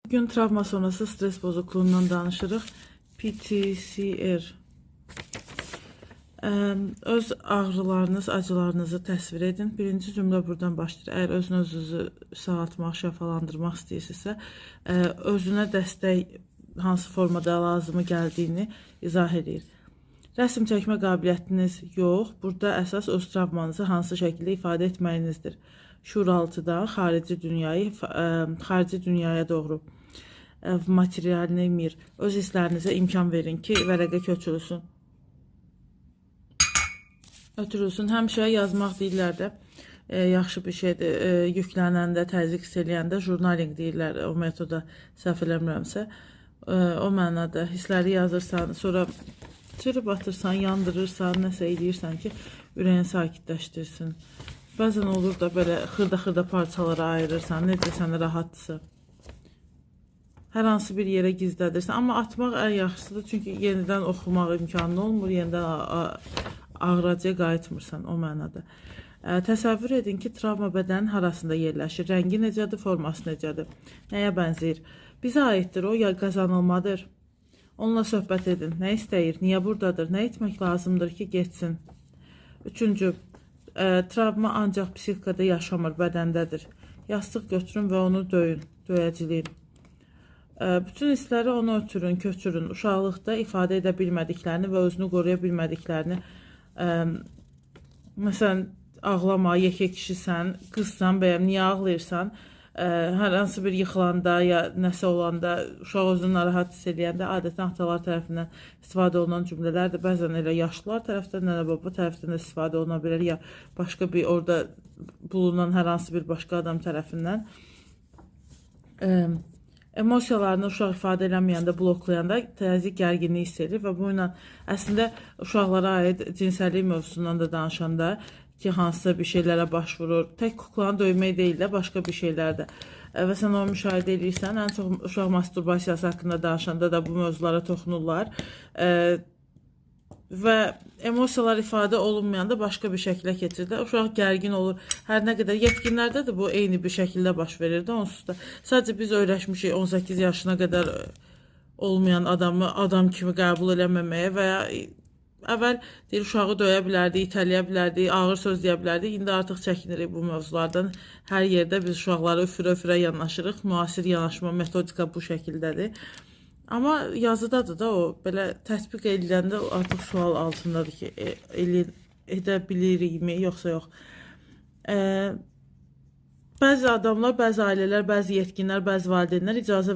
Bugün travma sonrası stres bozukluğundan danışırıq. PTSR. Öz ağrılarınız, acılarınızı təsvir edin. Birinci cümlə buradan başlayır. Əgər özünüzü sağaltmaq, şəfalandırmaq istəyirsinizsə, özünə dəstək hansı formada lazımı gəldiyini izah edir. Rəsm çəkmə qabiliyyətiniz yox. Burada əsas öz travmanızı hansı şəkildə ifadə etməyinizdir. Şuuraltıdan xarici dünyaya doğru materialini mir. Öz hisslərinizə imkan verin ki, vərəqə köçürülsün. Həmişə yazmaq deyirlər də yaxşı bir şeydir. Yüklənəndə, təzyiq eləyəndə jurnaling deyirlər o metoda, səhv eləmirəmsə. O mənada hissləri yazırsan, sonra çırıb atırsan, yandırırsan, nəsə eləyirsən ki, ürəyin sakitləşdirsin. Bəzən olur da belə xırda parçalara ayırırsan, necə sənə rahatdırsa. Hər hansı bir yerə gizlədirsən. Amma atmaq ən yaxşısıdır, çünki yenidən oxumaq imkanı olmur, yenidən ağrıcıya qayıtmırsan o mənada. Təsəvvür edin ki, travma bədənin harasında yerləşir, rəngi necədir, forması necədir, nəyə bənzəyir. Bizə aiddir o, ya qazanılmadır. Onunla söhbət edin, nə istəyir, niyə buradadır, nə etmək lazımdır ki, getsin. Üçüncü, travma ancaq psixikada yaşamır, bədəndədir. Yastıq götürün və onu döyün, döyəciliyin. Bütün hissləri ona ötürün, köçürün. Uşaqlıqda ifadə edə bilmədiklərini və özünü qoruya bilmədiklərini, məsələn, ağlama, yekə kişisən, qızsan, bəyəm, niyə ağlayırsan, hər hansı bir yıxılanda ya nəsə olanda, uşaq özünü narahat hiss eləyəndə adətən atalar tərəfindən istifadə olunan cümlələrdir. Bəzən elə yaşlılar tərəfdən, nənə baba tərəfindən də istifadə oluna bilər, ya başqa bir orada bulunan hər hansı bir başqa adam tərəfindən. Emosiyalarını uşaq ifadə eləməyəndə, bloklayanda təzyiq, gərginlik hiss edir və bu ilə əslində uşaqlara aid cinsəllik mövzusundan da danışanda ki, hansısa bir şeylərə başvurur. Tək kuklanı döymək deyil də, başqa bir şeylər də. Və sən onu müşahidə edirsən, ən çox uşaq masturbasiyası haqqında danışanda da bu mövzulara toxunurlar. Və emosiyalar ifadə olunmayanda başqa bir şəklə keçir də. Uşaq gərgin olur. Hər nə qədər yetkinlərdə də bu eyni bir şəkildə baş verir də onsuz da. Sadəcə biz öyrəşmişik 18 yaşına qədər olmayan adamı adam kimi qəbul eləməməyə və ya əvvəl deyir, uşağı döyə bilərdi, itələyə bilərdi, ağır söz deyə bilərdi. İndi artıq çəkinirik bu mövzulardan. Hər yerdə biz uşaqları üfürə-üfürə yanaşırıq. Müasir yanaşma metodika bu şəkildədir. Amma yazıdadır da o, belə tətbiq ediləndə artıq sual altındadır ki, edə bilirikmi, yoxsa yox. Bəzi adamlar, bəzi ailələr, bəzi yetkinlər, bəzi valideynlər icazə